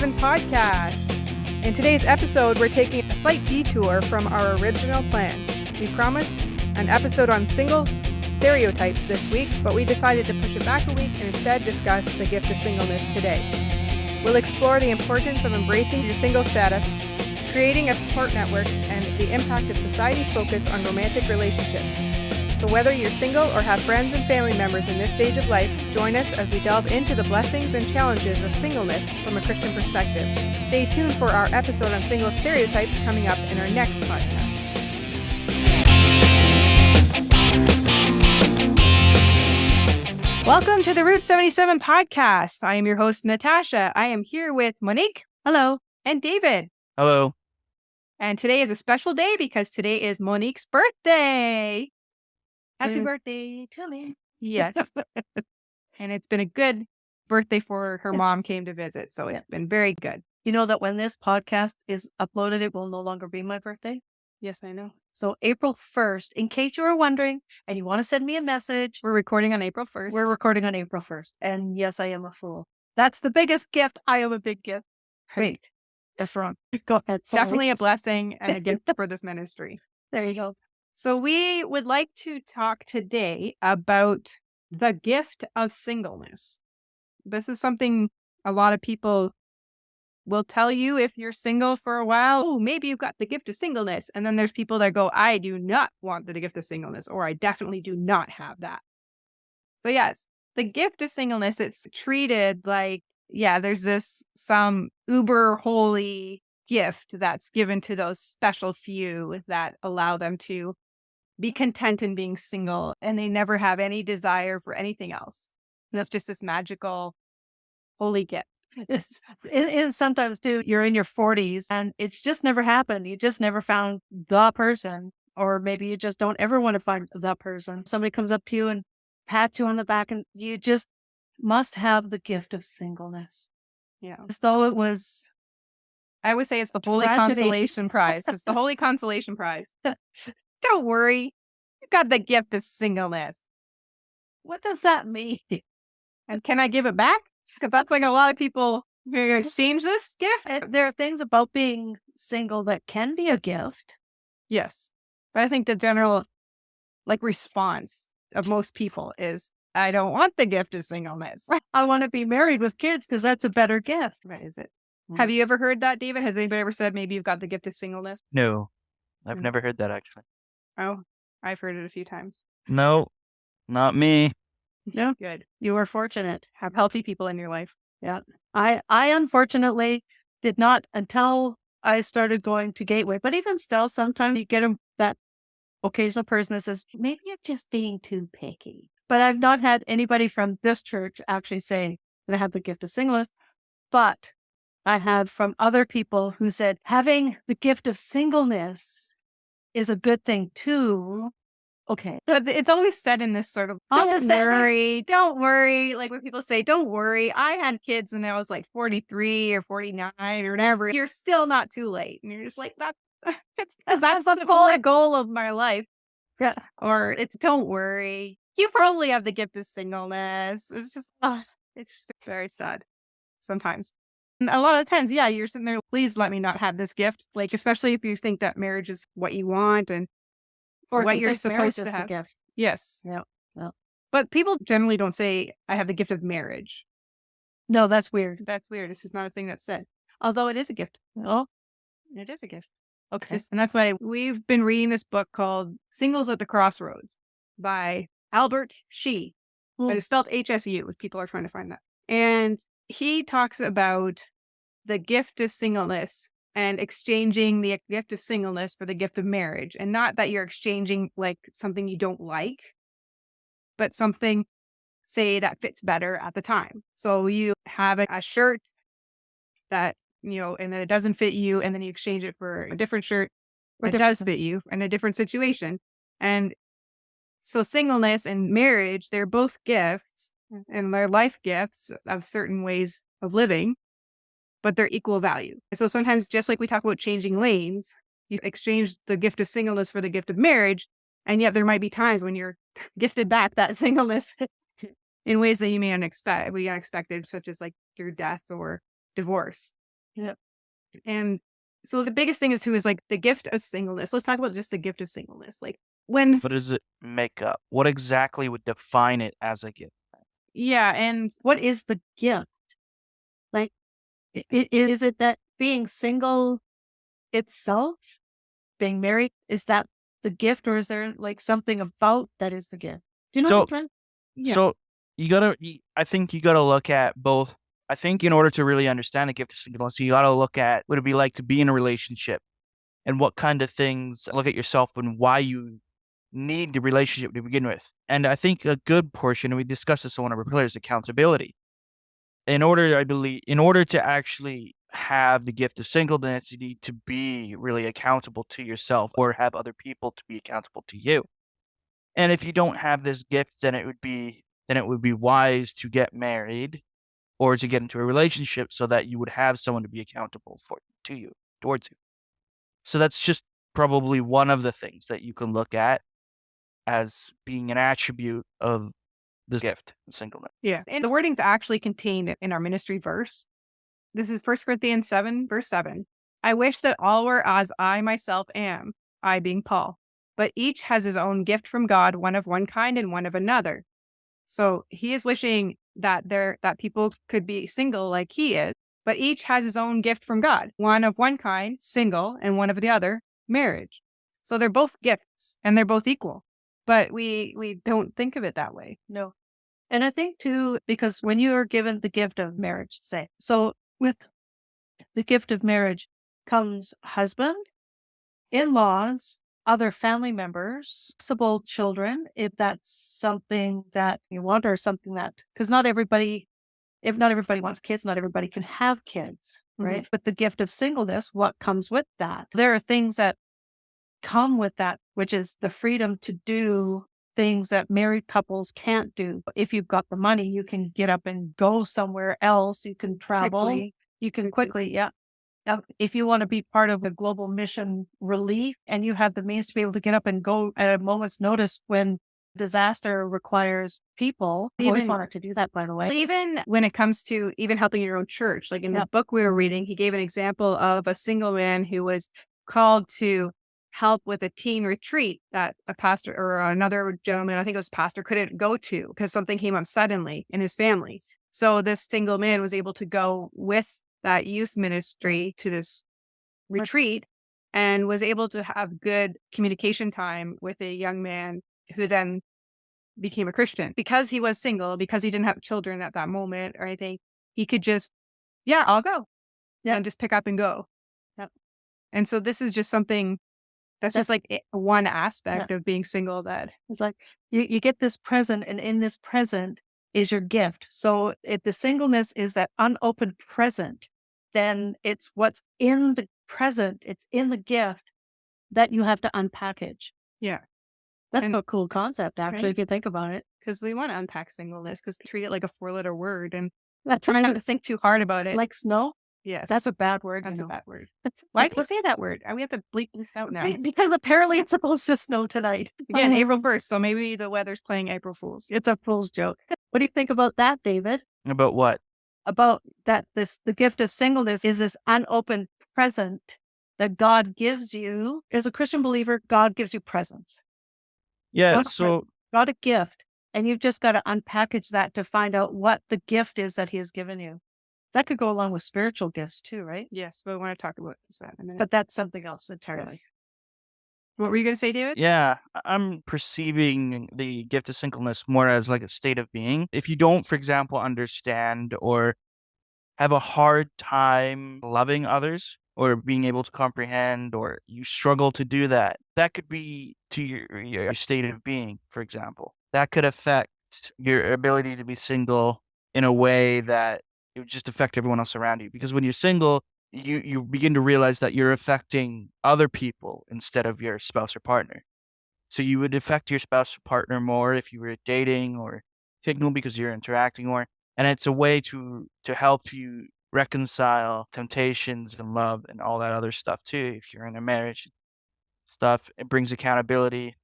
77 podcast. In today's episode, we're taking a slight detour from our original plan. We promised an episode on singles stereotypes this week, but we decided to push it back a week and instead discuss the gift of singleness today. We'll explore the importance of embracing your single status, creating a support network, and the impact of society's focus on romantic relationships. So whether you're single or have friends and family members in this stage of life, join us as we delve into the blessings and challenges of singleness from a Christian perspective. Stay tuned for our episode on single stereotypes coming up in our next podcast. Welcome to the Route 77 podcast. I am your host, Natasha. I am here with Monique. Hello. And David. Hello. And today is a special day because today is Monique's birthday. Happy birthday to me. Yes. And it's been a good birthday for her mom came to visit. So it's been very good. You know that when this podcast is uploaded, it will no longer be my birthday. Yes, I know. So April 1st, in case you were wondering and you want to send me a message. We're recording on April 1st. We're recording on April 1st. And yes, I am a fool. That's the biggest gift. I am a big gift. Great. That's wrong. Go ahead. Sorry. Definitely a blessing and a gift for this ministry. There you go. So we would like to talk today about the gift of singleness. This is something a lot of people will tell you if you're single for a while. Oh, maybe you've got the gift of singleness. And then there's people that go, I do not want the gift of singleness, or I definitely do not have that. So yes, the gift of singleness, it's treated like, there's some uber holy gift that's given to those special few that allow them to be content in being single, and they never have any desire for anything else. That's just this magical, holy gift. It's sometimes too, you're in your 40s and it's just never happened. You just never found the person, or maybe you just don't ever want to find the person. Somebody comes up to you and pats you on the back, and you just must have the gift of singleness. Yeah. As though it was, I would say it's the holy tragedy. consolation prize. It's the holy consolation prize. Don't worry. You've got the gift of singleness. What does that mean? And can I give it back? Because that's like a lot of people exchange this gift. There are things about being single that can be a gift. Yes. But I think the general response of most people is, I don't want the gift of singleness. I want to be married with kids because that's a better gift. Right, is it? Have you ever heard that, David? Has anybody ever said maybe you've got the gift of singleness? No, I've never heard that actually. Oh, I've heard it a few times. No, not me. Yeah. Good. You were fortunate. Have healthy people in your life. Yeah. I unfortunately did not until I started going to Gateway. But even still, sometimes you get that occasional person that says, maybe you're just being too picky. But I've not had anybody from this church actually say that I have the gift of singleness. But I had from other people who said having the gift of singleness is a good thing too. Okay. But it's always said in this sort of, don't worry. Like when people say, don't worry, I had kids and I was like 43 or 49 or whatever. You're still not too late. And you're just like, that's the whole goal of my life. Yeah. Or it's, don't worry. You probably have the gift of singleness. It's just, it's very sad sometimes. And a lot of times, you're sitting there, please let me not have this gift. Like, especially if you think that marriage is what you want and or what you're supposed to have. Gift. Yes. Yeah. But people generally don't say, I have the gift of marriage. No, that's weird. That's weird. This is not a thing that's said. Although it is a gift. Oh, it is a gift. Okay. And that's why we've been reading this book called Singles at the Crossroads by Albert Shee. But it's spelled HSU if people are trying to find that. And he talks about the gift of singleness and exchanging the gift of singleness for the gift of marriage. And not that you're exchanging like something you don't like, but something, say, that fits better at the time. So you have a shirt that, and then it doesn't fit you, and then you exchange it for a different shirt that does fit you in a different situation. And so singleness and marriage, they're both gifts, and they're life gifts of certain ways of living, but they're equal value. So sometimes, just like we talk about changing lanes, you exchange the gift of singleness for the gift of marriage, and yet there might be times when you're gifted back that singleness in ways that you may be unexpected, such as like through death or divorce. Yeah. And so the biggest thing is too is like the gift of singleness. Let's talk about just the gift of singleness. Like when, What does it make up? What exactly would define it as a gift? yeah, and What is the gift? Like, is it that being single itself, being married, is that the gift, or is there like something about that is the gift? Do you know So, what I'm trying? yeah, so I think you gotta look at both. I think in order to really understand the gift of singleness, you gotta look at what it'd be like to be in a relationship and what kind of things, look at yourself and why you need the relationship to begin with. And I think a good portion, and we discussed this on one of our pillars, accountability. In order to actually have the gift of singleness, you need to be really accountable to yourself or have other people to be accountable to you. And if you don't have this gift, then it would be wise to get married or to get into a relationship so that you would have someone to be accountable for to you, towards you. So that's just probably one of the things that you can look at as being an attribute of this gift, singleness. yeah. And the wording's actually contained in our ministry verse. This is 1 Corinthians 7, verse 7. I wish that all were as I myself am, I being Paul, but each has his own gift from God, one of one kind and one of another. So he is wishing that that people could be single like he is, but each has his own gift from God, one of one kind, single, and one of the other, marriage. So they're both gifts and they're both equal, but we don't think of it that way. No. And I think too, because when you are given the gift of marriage, say, so with the gift of marriage comes husband, in-laws, other family members, possible children, if that's something that you want, or something that, because not everybody, if not everybody wants kids, not everybody can have kids, right? With the gift of singleness, what comes with that? There are things that come with that, which is the freedom to do things that married couples can't do. If you've got the money, you can get up and go somewhere else. You can travel. Quickly. You can quickly, yeah. If you want to be part of the global mission relief and you have the means to be able to get up and go at a moment's notice when disaster requires people, I always wanted to do that, by the way. Even when it comes to even helping your own church, like in the book we were reading, he gave an example of a single man who was called to help with a teen retreat that a pastor or another gentleman, I think it was pastor, couldn't go to because something came up suddenly in his family. So this single man was able to go with that youth ministry to this retreat and was able to have good communication time with a young man who then became a Christian because he was single, because he didn't have children at that moment or anything. He could just, yeah, I'll go. Yeah. And just pick up and go. Yep. And so this is just something that's just like one aspect of being single that it's like you get this present, and in this present is your gift. So if the singleness is that unopened present, then it's what's in the present, it's in the gift that you have to unpackage. Yeah. That's a cool concept, actually, if you think about it. Because we want to unpack singleness because we treat it like a 4-letter word and try not to think too hard about it. Like snow? Yes. That's a bad word. That's a bad word. Why do you say that word? We have to bleep this out now. Because apparently it's supposed to snow tonight. Again, April 1st. So maybe the weather's playing April Fools. It's a fool's joke. What do you think about that, David? About what? About that the gift of singleness is this unopened present that God gives you. As a Christian believer, God gives you presents. Yeah, Got a gift, and you've just got to unpackage that to find out what the gift is that he has given you. That could go along with spiritual gifts too, right? Yes, but I want to talk about that in a minute. But that's something else entirely. Yes. What were you going to say, David? Yeah, I'm perceiving the gift of singleness more as like a state of being. If you don't, for example, understand or have a hard time loving others or being able to comprehend, or you struggle to do that, that could be to your state of being, for example. That could affect your ability to be single in a way that it would just affect everyone else around you. Because when you're single, you begin to realize that you're affecting other people instead of your spouse or partner. So you would affect your spouse or partner more if you were dating or single because you're interacting more. And it's a way to help you reconcile temptations and love and all that other stuff too. If you're in a marriage stuff, it brings accountability.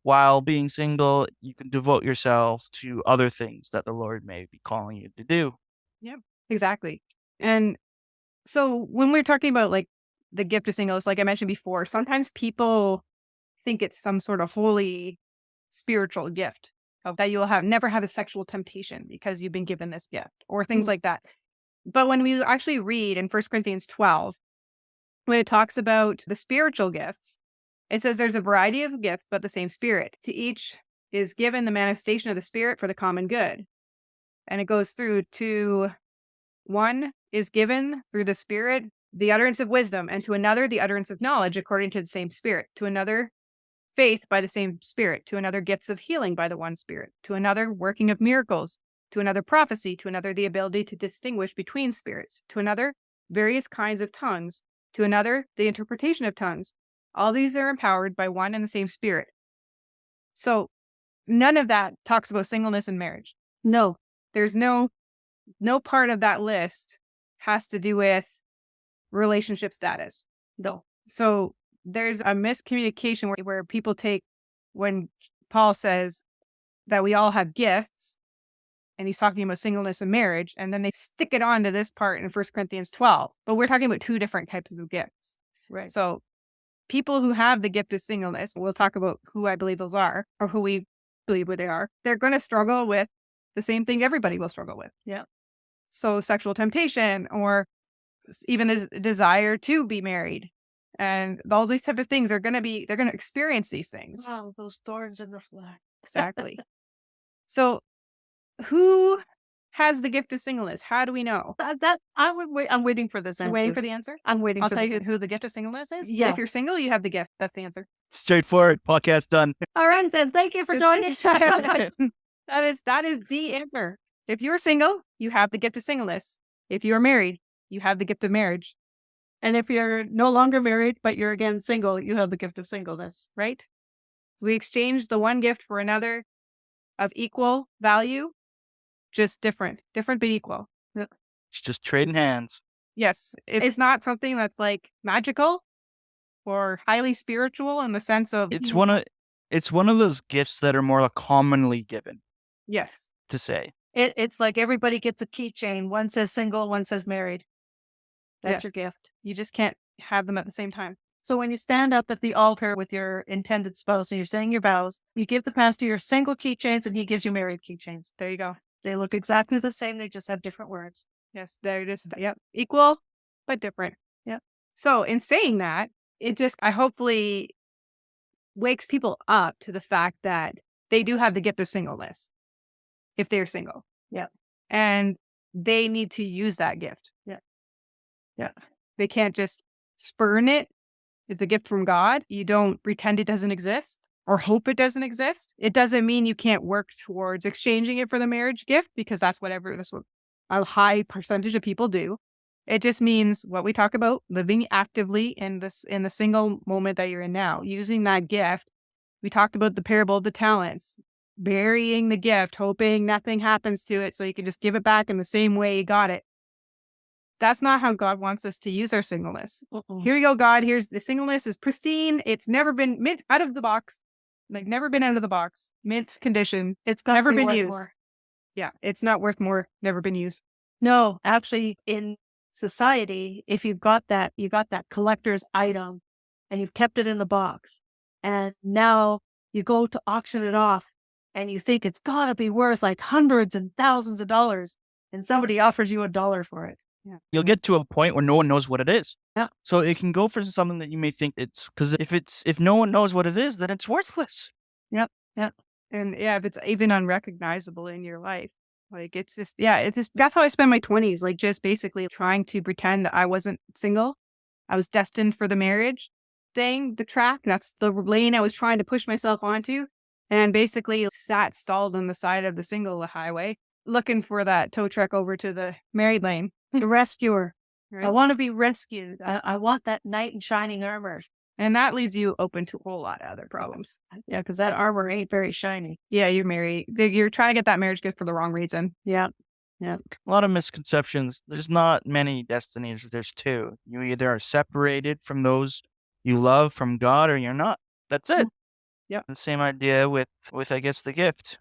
While being single, you can devote yourself to other things that the Lord may be calling you to do. Yep, exactly. And So when we're talking about like the gift of singleness, like I mentioned before, sometimes people think it's some sort of holy spiritual gift of that you'll never have a sexual temptation because you've been given this gift or things like that. But when we actually read in 1 Corinthians 12, when it talks about the spiritual gifts, it says there's a variety of gifts, but the same Spirit. To each is given the manifestation of the Spirit for the common good. And it goes through to one is given through the Spirit the utterance of wisdom, and to another the utterance of knowledge according to the same Spirit, to another faith by the same Spirit, to another gifts of healing by the one Spirit, to another working of miracles, to another prophecy, to another the ability to distinguish between spirits, to another various kinds of tongues, to another the interpretation of tongues. All these are empowered by one and the same Spirit. So none of that talks about singleness and marriage. No. There's no part of that list has to do with relationship status. No. So there's a miscommunication where people take when Paul says that we all have gifts and he's talking about singleness and marriage, and then they stick it on to this part in 1 Corinthians 12. But we're talking about two different types of gifts. Right. So people who have the gift of singleness, we'll talk about who I believe those are or who we believe what they are. They're going to struggle with the same thing everybody will struggle with. Yeah. So sexual temptation or even this desire to be married and all these type of things they're going to experience these things. Wow, those thorns in the flesh. Exactly. So who has the gift of singleness? How do we know? I'm waiting for this answer. You're waiting for the answer? I'm waiting I'll for tell this. you who the gift of singleness is. Yeah. If you're single, you have the gift. That's the answer. Straightforward. Podcast done. All right, then. Thank you for joining us. That is the answer. If you're single, you have the gift of singleness. If you're married, you have the gift of marriage. And if you're no longer married, but you're again single, you have the gift of singleness. Right? We exchange the one gift for another of equal value, just different but equal. It's just trading hands. Yes. It's not something that's like magical or highly spiritual in the sense of It's one of those gifts that are more commonly given yes. to say. It's like everybody gets a keychain. One says single, one says married. That's your gift. You just can't have them at the same time. So when you stand up at the altar with your intended spouse and you're saying your vows, you give the pastor your single keychains and he gives you married keychains. There you go. They look exactly the same. They just have different words. Yes, they're just equal but different. Yep. So in saying that, I hopefully wakes people up to the fact that they do have the gift of singleness if they're single. Yeah. And they need to use that gift. Yeah. Yeah. They can't just spurn it. It's a gift from God. You don't pretend it doesn't exist or hope it doesn't exist. It doesn't mean you can't work towards exchanging it for the marriage gift because that's what a high percentage of people do. It just means what we talk about, living actively in the single moment that you're in now, using that gift. We talked about the parable of the talents, burying the gift, hoping nothing happens to it so you can just give it back in the same way you got it. That's not how God wants us to use our singleness. Here you go, God. Here's the singleness is pristine. It's never been mint out of the box. Like never been out of the box. Mint condition. It's never been used. More. Yeah. It's not worth more. Never been used. No, actually in society, if you got that collector's item and you've kept it in the box and now you go to auction it off and you think it's gotta be worth like hundreds and thousands of dollars and somebody offers you $1 for it. Yeah. You'll get to a point where no one knows what it is. Yeah. So it can go for something that you may think it's because if no one knows what it is, then it's worthless. Yep. Yep. And if it's even unrecognizable in your life, like it's just that's how I spent my 20s, like just basically trying to pretend that I wasn't single. I was destined for the marriage thing, the track. That's the lane I was trying to push myself onto. And basically stalled on the side of the single highway, looking for that tow truck over to the married lane. The rescuer. Right? I want to be rescued. I want that knight in shining armor. And that leaves you open to a whole lot of other problems. Yeah, because that armor ain't very shiny. Yeah, you're married. You're trying to get that marriage gift for the wrong reason. Yeah. Yeah. A lot of misconceptions. There's not many destinies. There's two. You either are separated from those you love from God or you're not. That's it. Yeah. The same idea with I guess the gift.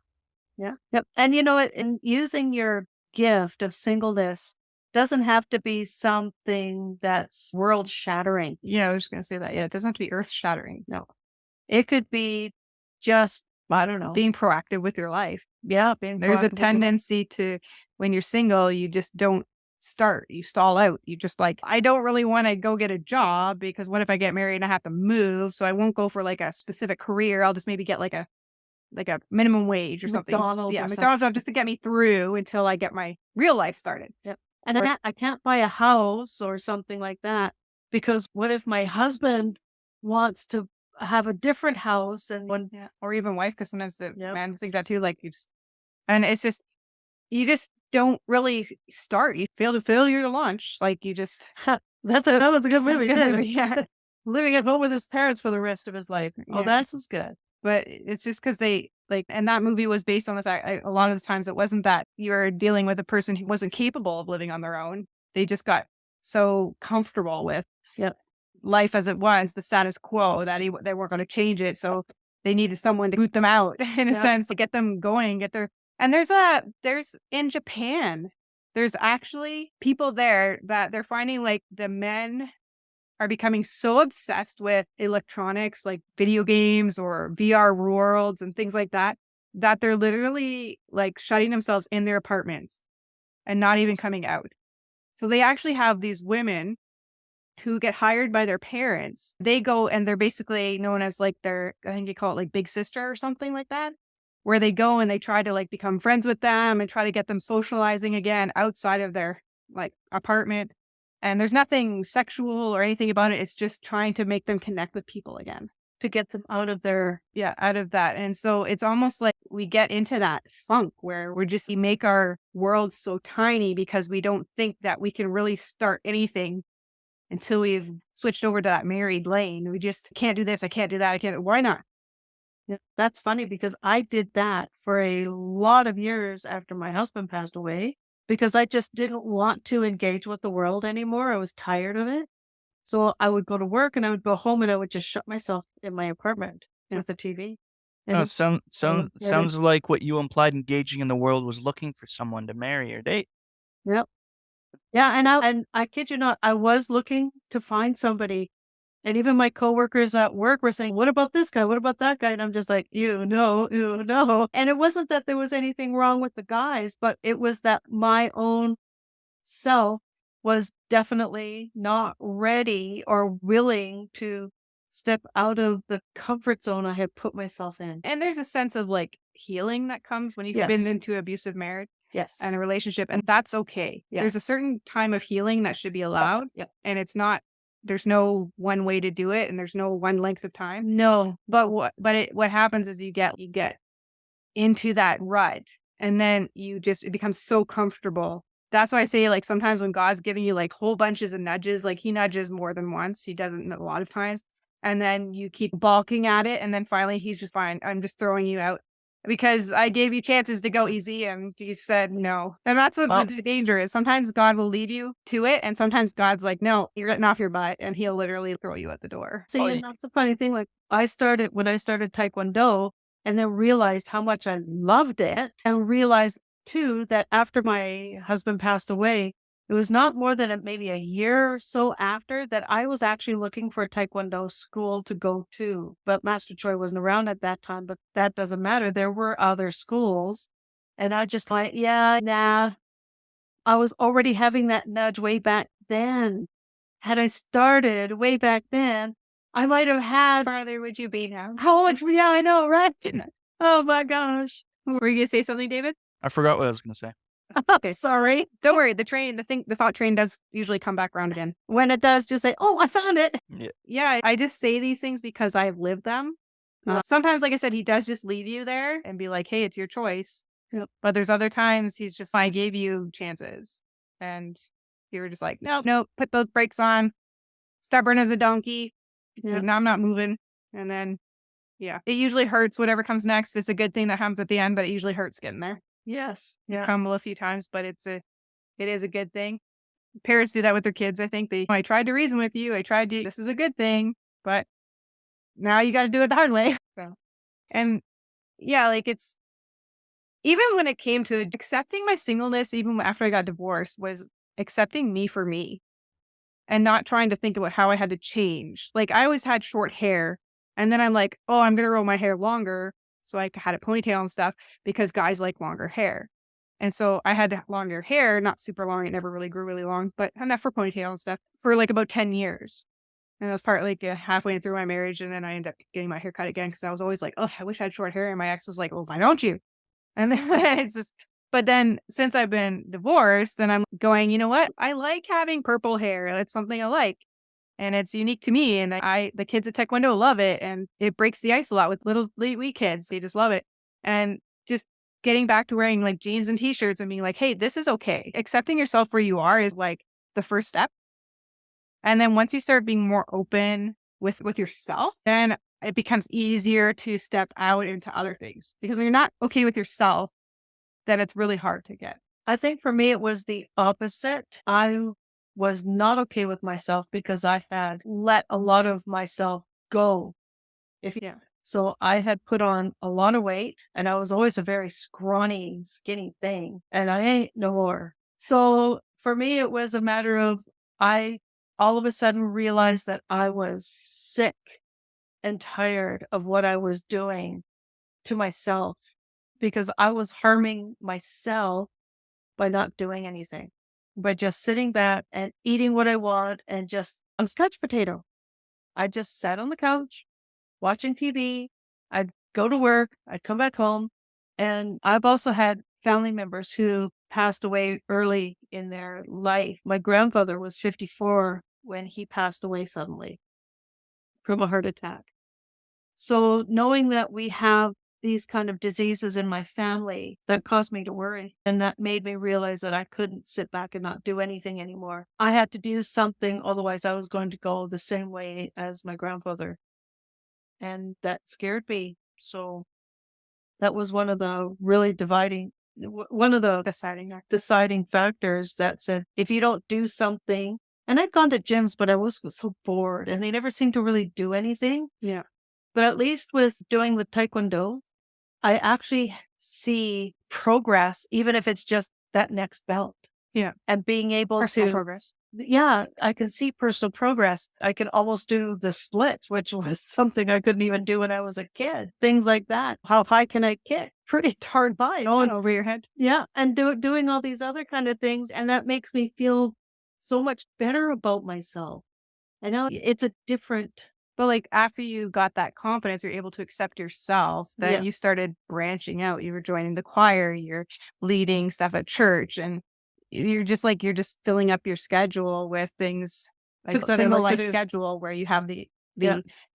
Yeah. Yep. And you know what? In using your gift of singleness doesn't have to be something that's world shattering. Yeah, I was just going to say that. Yeah, it doesn't have to be earth shattering. No, it could be just, I don't know. Being proactive with your life. Yeah. Being There's a proactive with your life. tendency to, when you're single, you just don't start. You stall out. You just like, I don't really want to go get a job because what if I get married and I have to move? So I won't go for like a specific career. I'll just maybe get like a minimum wage or something. McDonald's Yeah, or McDonald's job just to get me through until I get my real life started. Yep. And I can't buy a house or something like that because what if my husband wants to have a different house and when or even wife, because sometimes the Yep. man think that too. Like and it's just you just don't really start. You fail to launch. Like you just that was a good movie. too. yeah. Living at home with his parents for the rest of his life. Oh, Yeah. that's good. But it's just because they like, and that movie was based on the fact a lot of the times it wasn't that you were dealing with a person who wasn't capable of living on their own. They just got so comfortable with life as it was, the status quo, that they weren't going to change it. So they needed someone to boot them out in a sense, to get them going, get their. And there's in Japan, there's actually people there that they're finding like the men are becoming so obsessed with electronics, like video games or VR worlds and things like that, that they're literally like shutting themselves in their apartments and not even coming out. So they actually have these women who get hired by their parents. They go and they're basically known as like I think you call it like big sister or something like that, where they go and they try to like become friends with them and try to get them socializing again outside of their like apartment. And there's nothing sexual or anything about it. It's just trying to make them connect with people again. To get them out of their... Yeah, out of that. And so it's almost like we get into that funk where we make our world so tiny because we don't think that we can really start anything until we've switched over to that married lane. We just can't do this. I can't do that. Why not? Yeah, that's funny because I did that for a lot of years after my husband passed away. Because I just didn't want to engage with the world anymore. I was tired of it. So I would go to work and I would go home and I would just shut myself in my apartment with the TV. And Sounds like what you implied engaging in the world was looking for someone to marry or date. Yep. Yeah, and I kid you not, I was looking to find somebody. And even my coworkers at work were saying, what about this guy? What about that guy? And I'm just like, ew, no. And it wasn't that there was anything wrong with the guys, but it was that my own self was definitely not ready or willing to step out of the comfort zone I had put myself in. And there's a sense of like healing that comes when you've been into abusive marriage. Yes. And a relationship. And that's okay. Yes. There's a certain time of healing that should be allowed. Yep. And it's not. There's no one way to do it, and there's no one length of time. No, but what happens is you get into that rut, and then it becomes so comfortable. That's why I say like sometimes when God's giving you like whole bunches of nudges, like He nudges more than once. He doesn't a lot of times, and then you keep balking at it, and then finally He's just fine. I'm just throwing you out. Because I gave you chances to go easy and you said no. And that's what the danger is. Sometimes God will leave you to it. And sometimes God's like, no, you're getting off your butt. And He'll literally throw you at the door. See, and that's a funny thing. Like when I started Taekwondo and then realized how much I loved it and realized too that after my husband passed away, it was not more than maybe a year or so after that I was actually looking for a Taekwondo school to go to. But Master Choi wasn't around at that time, but that doesn't matter. There were other schools. And I just like, I was already having that nudge way back then. Had I started way back then, I might have had... Farther would you be now? How much? Yeah, I know, right? Oh my gosh. Were you going to say something, David? I forgot what I was going to say. Okay. Sorry. Don't worry. The thought train does usually come back around again. When it does, just say, oh, I found it. Yeah. I just say these things because I've lived them. Sometimes, like I said, He does just leave you there and be like, hey, it's your choice. Yep. But there's other times He's just, I gave you chances. And you were just like, nope, put those brakes on. Stubborn as a donkey. Yep. No, I'm not moving. And then, it usually hurts whatever comes next. It's a good thing that happens at the end, but it usually hurts getting there. Yes. Yeah. Crumble a few times, but it is a good thing. Parents do that with their kids. I think I tried to reason with you. This is a good thing, but now you got to do it the hard way. So, and like it's, even when it came to accepting my singleness, even after I got divorced, was accepting me for me and not trying to think about how I had to change. Like, I always had short hair, and then I'm like, oh, I'm going to grow my hair longer. So I had a ponytail and stuff because guys like longer hair. And so I had longer hair, not super long. It never really grew really long, but enough for ponytail and stuff for like about 10 years. And it was part like halfway through my marriage. And then I ended up getting my hair cut again because I was always like, oh, I wish I had short hair. And my ex was like, well, why don't you? And then it's just, but then since I've been divorced, then I'm going, you know what? I like having purple hair. That's something I like. And it's unique to me. And the kids at Taekwondo love it. And it breaks the ice a lot with little wee kids. They just love it. And just getting back to wearing like jeans and t-shirts and being like, hey, this is okay. Accepting yourself where you are is like the first step. And then once you start being more open with yourself, then it becomes easier to step out into other things. Because when you're not okay with yourself, then it's really hard to get. I think for me, it was the opposite. I was not okay with myself because I had let a lot of myself go. Yeah. So I had put on a lot of weight, and I was always a very scrawny, skinny thing, and I ain't no more. So for me, it was a matter of I all of a sudden realized that I was sick and tired of what I was doing to myself because I was harming myself by not doing anything, by just sitting back and eating what I want and just, I'm couch potato. I just sat on the couch watching TV. I'd go to work. I'd come back home. And I've also had family members who passed away early in their life. My grandfather was 54 when he passed away suddenly from a heart attack. So knowing that we have these kind of diseases in my family, that caused me to worry. And that made me realize that I couldn't sit back and not do anything anymore. I had to do something, otherwise I was going to go the same way as my grandfather. And that scared me. So that was one of the really one of the deciding factors that said, if you don't do something, and I'd gone to gyms, but I was so bored and they never seemed to really do anything. Yeah. But at least with doing the Taekwondo, I actually see progress, even if it's just that next belt. Yeah. And being able Personal to progress. Yeah, I can see personal progress. I can almost do the splits, which was something I couldn't even do when I was a kid. Things like that. How high can I kick? Pretty darn high. And over your head. Yeah, and doing all these other kind of things, and that makes me feel so much better about myself. I know it's a different. But like after you got that confidence, you're able to accept yourself. Then you started branching out. You were joining the choir. You're leading stuff at church, and you're just filling up your schedule with things like a single life schedule where you have the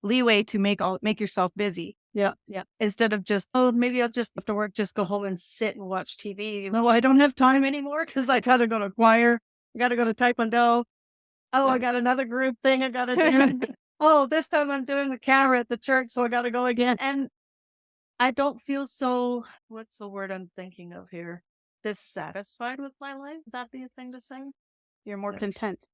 leeway to make yourself busy. Yeah. Instead of just, oh, maybe I'll just after work, just go home and sit and watch TV. No, I don't have time anymore because I got to go to choir. I got to go to Taekwondo. Oh, I got another group thing I got to do. Oh, this time I'm doing the camera at the church, so I got to go again. And I don't feel so, what's the word I'm thinking of here? Dissatisfied with my life? Would that be a thing to say? You're more content.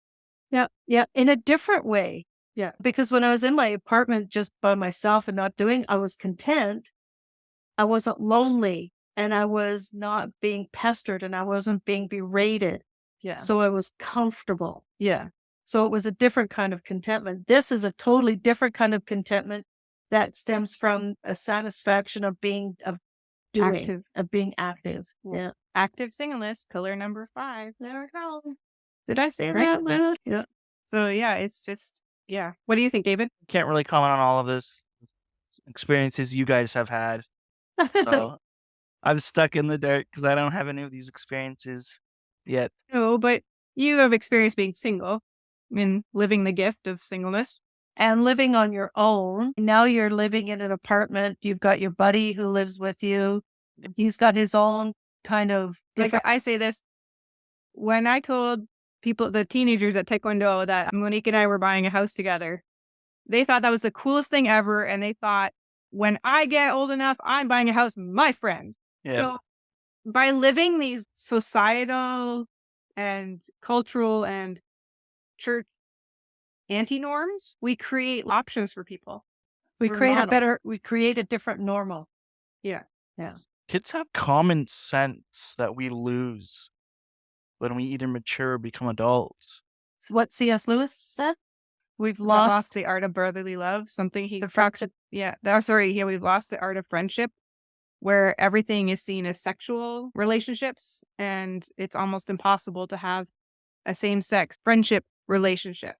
Yeah. In a different way. Yeah. Because when I was in my apartment just by myself and not doing, I was content. I wasn't lonely and I was not being pestered and I wasn't being berated. Yeah. So I was comfortable. Yeah. So it was a different kind of contentment. This is a totally different kind of contentment that stems from a satisfaction of being active. Yeah. Active singleness, pillar number 5. There we go. Did I say that? Yeah. So yeah, it's just, yeah. What do you think, David? Can't really comment on all of this experiences you guys have had. So I'm stuck in the dirt because I don't have any of these experiences yet. No, but you have experience being single and living the gift of singleness. And living on your own. Now you're living in an apartment. You've got your buddy who lives with you. He's got his own kind of different. Like I say this, when I told people, the teenagers at Taekwondo, that Monique and I were buying a house together, they thought that was the coolest thing ever. And they thought, when I get old enough, I'm buying a house with my friends. Yeah. So by living these societal and cultural and church anti-norms, we create options for people. We create a different normal. Yeah. Kids have common sense that we lose. when we either mature or become adults. It's what C.S. Lewis said. We've Lost lost. the art of brotherly love. Something he The talks. friendship. We've lost the art of friendship, where everything is seen as sexual relationships, and it's almost impossible to have a same-sex friendship relationship.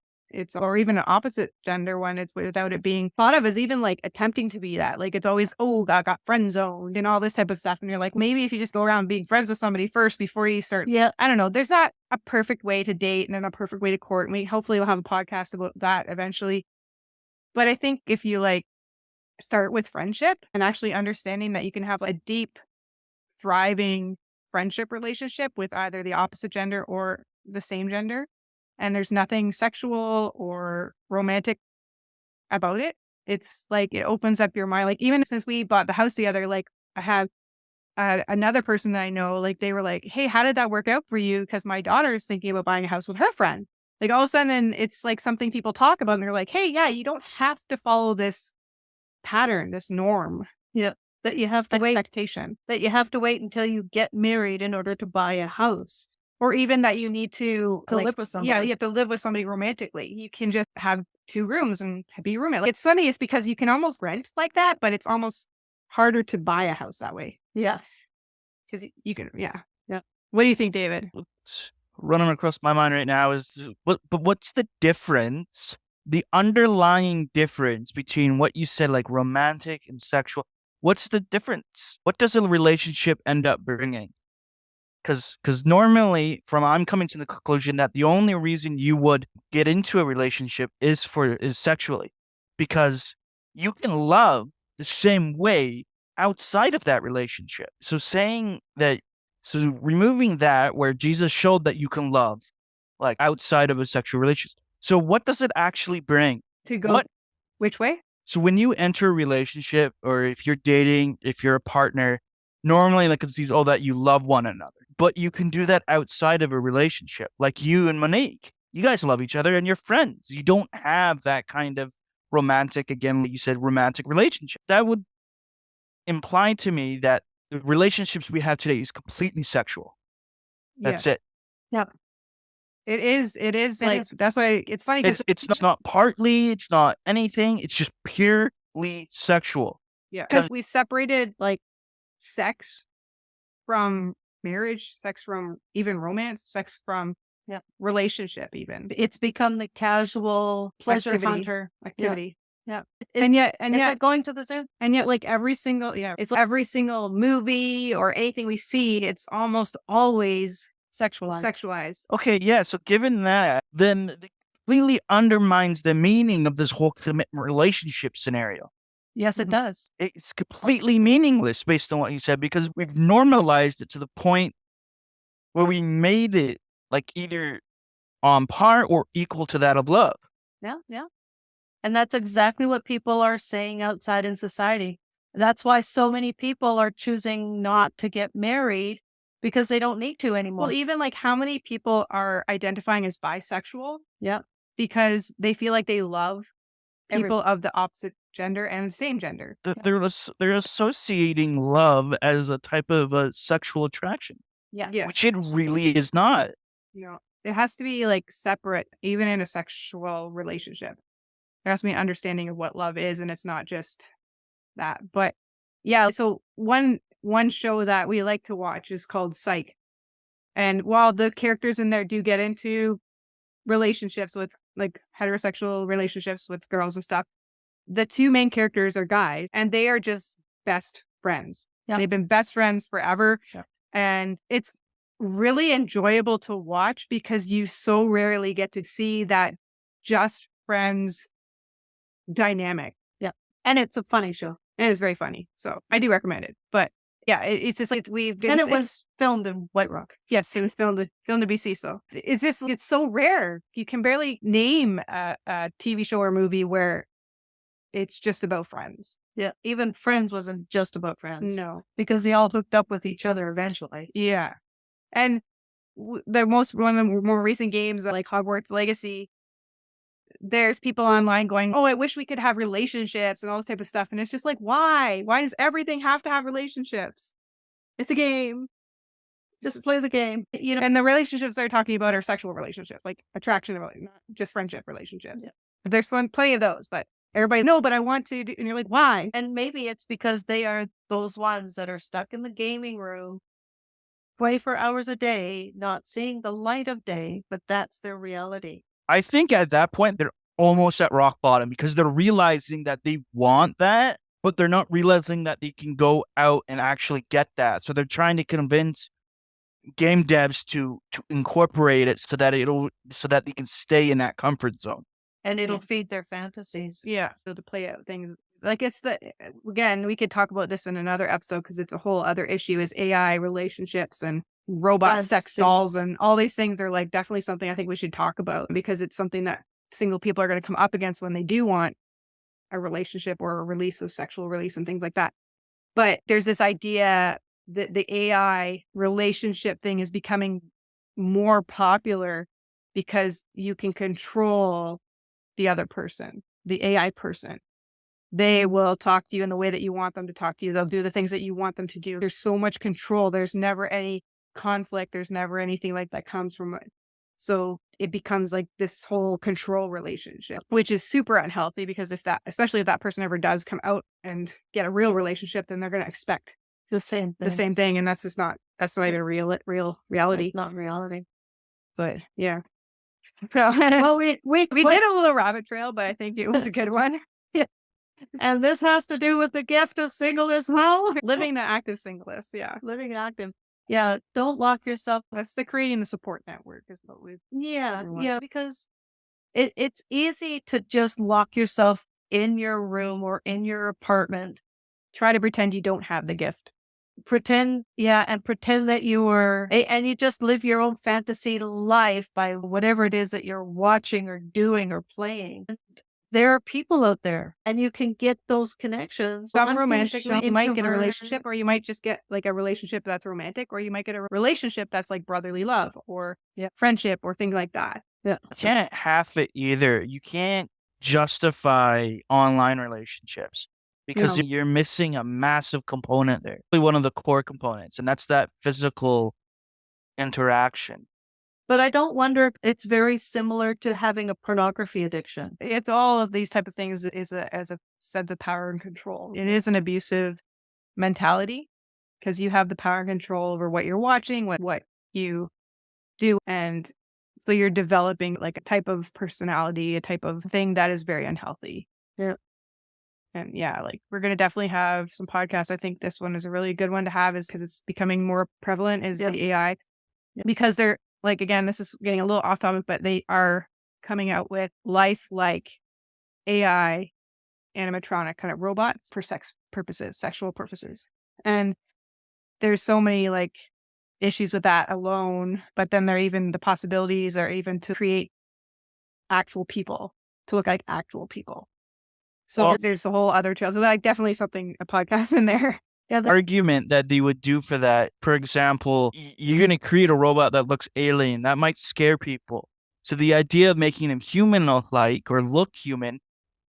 Or even an opposite gender one. It's without it being thought of as even like attempting to be that. Like it's always, oh, I got friend zoned and all this type of stuff. And you're like, maybe if you just go around being friends with somebody first before you start. Yeah. I don't know. There's not a perfect way to date and a perfect way to court. And hopefully we'll have a podcast about that eventually. But I think if you like start with friendship and actually understanding that you can have a deep, thriving friendship relationship with either the opposite gender or the same gender, and there's nothing sexual or romantic about it. It's like it opens up your mind. Like even since we bought the house together, like I have another person that I know, like they were like, hey, how did that work out for you? Because my daughter's thinking about buying a house with her friend. Like all of a sudden it's like something people talk about and they're like, hey, yeah, you don't have to follow this pattern, this norm. Yeah. That you have to wait. Expectation. That you have to wait until you get married in order to buy a house. Or even that you need to live with somebody. Yeah, you have to live with somebody romantically. You can just have 2 rooms and be a roommate. Like, it's funny, it's because you can almost rent like that, but it's almost harder to buy a house that way. Yes. Because you can, yeah. Yeah. What do you think, David? What's running across my mind right now is, what's the difference, the underlying difference between what you said, like romantic and sexual? What's the difference? What does a relationship end up bringing? Because normally, I'm coming to the conclusion that the only reason you would get into a relationship is sexually, because you can love the same way outside of that relationship. So removing that, where Jesus showed that you can love like outside of a sexual relationship. So what does it actually bring? To go which way? So when you enter a relationship, or if you're dating, if you're a partner, normally like it's that you love one another. But you can do that outside of a relationship. Like you and Monique, you guys love each other and you're friends. You don't have that kind of romantic, again, like you said, romantic relationship. That would imply to me that the relationships we have today is completely sexual. That's it. Yeah. It is like, that's why it's funny. It's not partly, it's not anything. It's just purely sexual. Yeah. Because we've separated like sex from marriage, sex from even romance, sex from relationship even. It's become the casual pleasure hunter activity. Yeah. And yet like going to the zoo. And yet like every single movie or anything we see, it's almost always sexualized. Okay, yeah. So given that, then it completely undermines the meaning of this whole commitment relationship scenario. Yes, it does. It's completely meaningless based on what you said, because we've normalized it to the point where we made it like either on par or equal to that of love. Yeah, yeah. And that's exactly what people are saying outside in society. That's why so many people are choosing not to get married, because they don't need to anymore. Well, even like how many people are identifying as bisexual? Yeah. Because they feel like they love people of the opposite gender and the same gender. They're associating love as a type of a sexual attraction. Yeah. Which it really is not. It has to be like separate, even in a sexual relationship. There has to be an understanding of what love is, and it's not just that. But yeah, so one show that we like to watch is called Psych. And while the characters in there do get into relationships with like heterosexual relationships with girls and stuff, the 2 main characters are guys, and they are just best friends. Yeah. They've been best friends forever. Yeah. And it's really enjoyable to watch because you so rarely get to see that just friends dynamic. Yeah. And it's a funny show. And it's very funny. So I do recommend it. But yeah, it's just like it was filmed in White Rock. Yes, it was filmed in BC. So it's so rare. You can barely name a TV show or movie where it's just about friends. Yeah. Even Friends wasn't just about friends. No. Because they all hooked up with each other eventually. Yeah. And one of the more recent games like Hogwarts Legacy, there's people online going, oh, I wish we could have relationships and all this type of stuff. And it's just like, why? Why does everything have to have relationships? It's a game. Just play the game. And the relationships they're talking about are sexual relationships, like attraction, not just friendship relationships. Yeah. There's plenty of those, but everybody, no, but I want to do, and you're like, why? And maybe it's because they are those ones that are stuck in the gaming room 24 hours a day, not seeing the light of day, but that's their reality. I think at that point, they're almost at rock bottom because they're realizing that they want that, but they're not realizing that they can go out and actually get that. So they're trying to convince game devs to incorporate it so that they can stay in that comfort zone. And it'll feed their fantasies. Yeah. So to play out things like again, we could talk about this in another episode because it's a whole other issue is AI relationships and robot sex dolls and all these things are like definitely something I think we should talk about because it's something that single people are going to come up against when they do want a relationship or a release of sexual release and things like that. But there's this idea that the AI relationship thing is becoming more popular because you can control the other person, the AI person. They will talk to you in the way that you want them to talk to you. They'll do the things that you want them to do. There's so much control. There's never any conflict. There's never anything like that comes from it. So it becomes like this whole control relationship, which is super unhealthy because especially if that person ever does come out and get a real relationship, then they're going to expect the same thing. And that's not even real reality. It's not reality. But yeah. So, well, we did a little rabbit trail, but I think it was a good one. Yeah. And this has to do with the gift of singleness. Well, living the active singleness. Yeah. Living active. Yeah. Don't lock yourself. That's creating the support network is what we've. Yeah. Because it's easy to just lock yourself in your room or in your apartment. Try to pretend you don't have the gift. Pretend that you were, and you just live your own fantasy life by whatever it is that you're watching or doing or playing. And there are people out there, and you can get those connections. Some romantic, you might get a relationship, or you might just get like a relationship that's romantic, or you might get a relationship that's like brotherly love or friendship or things like that. Yeah, you can't half it either. You can't justify online relationships. Because you're missing a massive component there. One of the core components, and that's that physical interaction. But I don't wonder if it's very similar to having a pornography addiction. It's all of these type of things as a sense of power and control. It is an abusive mentality because you have the power and control over what you're watching, what you do. And so you're developing like a type of personality, a type of thing that is very unhealthy. Yeah. And yeah, like we're going to definitely have some podcasts. I think this one is a really good one to have is because it's becoming more prevalent is the AI. Because they're like, again, this is getting a little off topic, but they are coming out with life-like AI animatronic kind of robots for sexual purposes. And there's so many like issues with that alone, but then the possibilities are even to create actual people, to look like actual people. So there's a whole other trail. So like definitely a podcast in there. Yeah, the argument that they would do for that, for example, you're going to create a robot that looks alien. That might scare people. So the idea of making them human-like or look human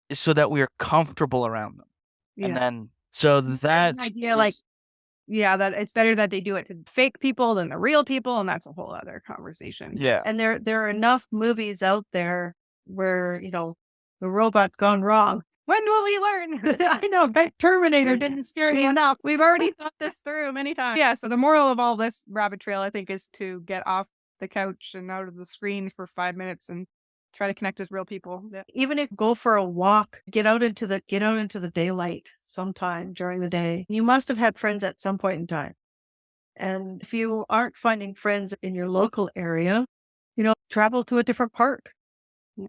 is so that we are comfortable around them. Yeah. And then, so that idea, that it's better that they do it to fake people than the real people. And that's a whole other conversation. Yeah. And there are enough movies out there where, the robot gone wrong. When will we learn? I know, right? Terminator didn't scare me enough. We've already thought this through many times. Yeah, so the moral of all this rabbit trail, I think, is to get off the couch and out of the screens for 5 minutes and try to connect with real people. Yeah. Even if go for a walk, get out into the daylight sometime during the day. You must have had friends at some point in time. And if you aren't finding friends in your local area, travel to a different park.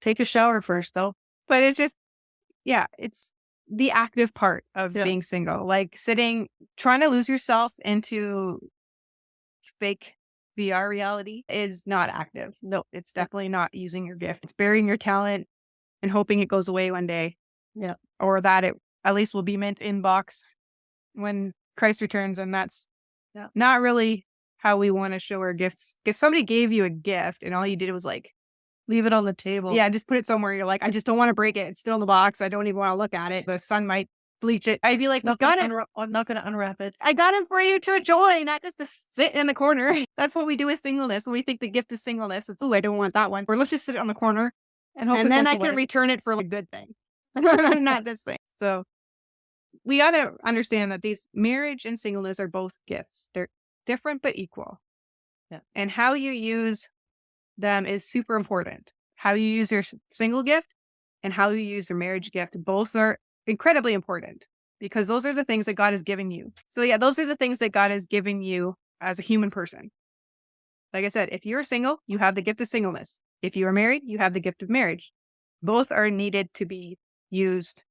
Take a shower first, though. But it's just, it's the active part of being single. Like trying to lose yourself into fake VR reality is not active. No, it's definitely not using your gift. It's burying your talent and hoping it goes away one day. Yeah. Or that it at least will be meant inbox when Christ returns. And that's not really how we want to show our gifts. If somebody gave you a gift and all you did was like, leave it on the table. Yeah, just put it somewhere. You're like, I just don't want to break it. It's still in the box. I don't even want to look at it. The sun might bleach it. I'd be like, I'm not going to unwrap it. I got him for you to enjoy, not just to sit in the corner. That's what we do with singleness. When we think the gift is singleness, it's, oh, I don't want that one. Or let's just sit it on the corner. And hope And then goes I can away. return it for a good thing. Not this thing. So we got to understand that these marriage and singleness are both gifts. They're different but equal. Yeah. And how you use them is super important. How you use your single gift and how you use your marriage gift, both are incredibly important because those are the things that God has given you. So yeah, those are the things that God has given you as a human person. Like I said, if you're single, you have the gift of singleness. If you are married, you have the gift of marriage. Both are needed to be used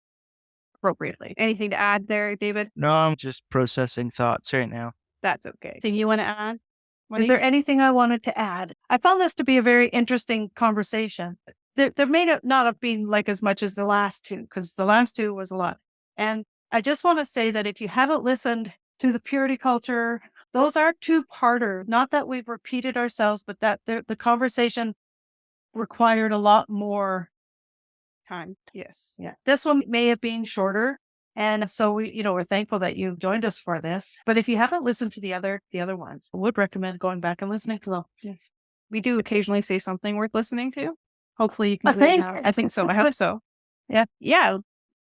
appropriately. Anything to add there, David? No, I'm just processing thoughts right now. That's okay. Anything you want to add? What Is there anything I wanted to add? I found this to be a very interesting conversation. There may not have been like as much as the last two, because the last two was a lot. And I just want to say that if you haven't listened to the purity culture, those are two-parter. Not that we've repeated ourselves, but that the conversation required a lot more time? Yes. Yeah. This one may have been shorter. And so we're thankful that you joined us for this. But if you haven't listened to the other ones, I would recommend going back and listening to them. Yes. We do occasionally say something worth listening to. Hopefully you can. I think so. I hope so. Yeah. Yeah.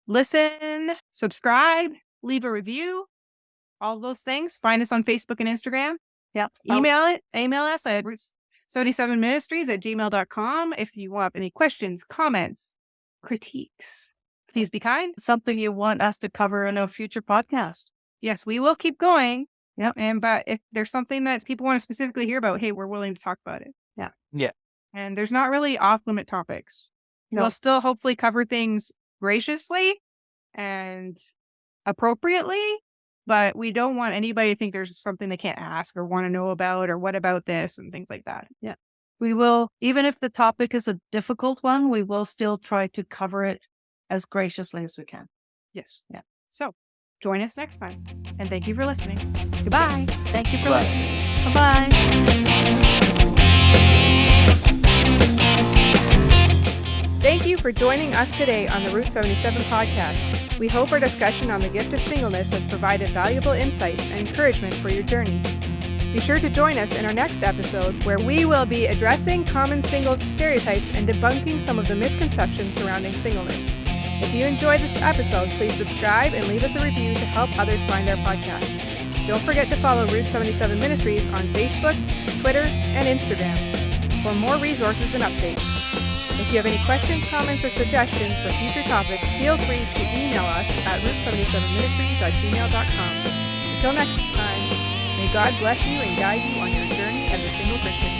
Listen, subscribe, leave a review, all those things. Find us on Facebook and Instagram. Yeah. Email us at roots77ministries@gmail.com if you want any questions, comments, critiques. Please be kind. Something you want us to cover in a future podcast. Yes, we will keep going. Yep. But if there's something that people want to specifically hear about, hey, we're willing to talk about it. Yeah. Yeah. And there's not really off-limit topics. No. We'll still hopefully cover things graciously and appropriately, but we don't want anybody to think there's something they can't ask or want to know about or what about this and things like that. Yeah. We will, even if the topic is a difficult one, we will still try to cover it as graciously as we can. Yes. Yeah. So join us next time. And thank you for listening. Goodbye. Thank you for Bye. listening. Bye-bye. Thank you for joining us today on the Route 77 podcast. We hope our discussion on the gift of singleness has provided valuable insights and encouragement for your journey. Be sure to join us in our next episode where we will be addressing common singles stereotypes and debunking some of the misconceptions surrounding singleness. If you enjoyed this episode, please subscribe and leave us a review to help others find our podcast. Don't forget to follow Route 77 Ministries on Facebook, Twitter, and Instagram for more resources and updates. If you have any questions, comments, or suggestions for future topics, feel free to email us at route77ministries@gmail.com. Until next time, may God bless you and guide you on your journey as a single Christian.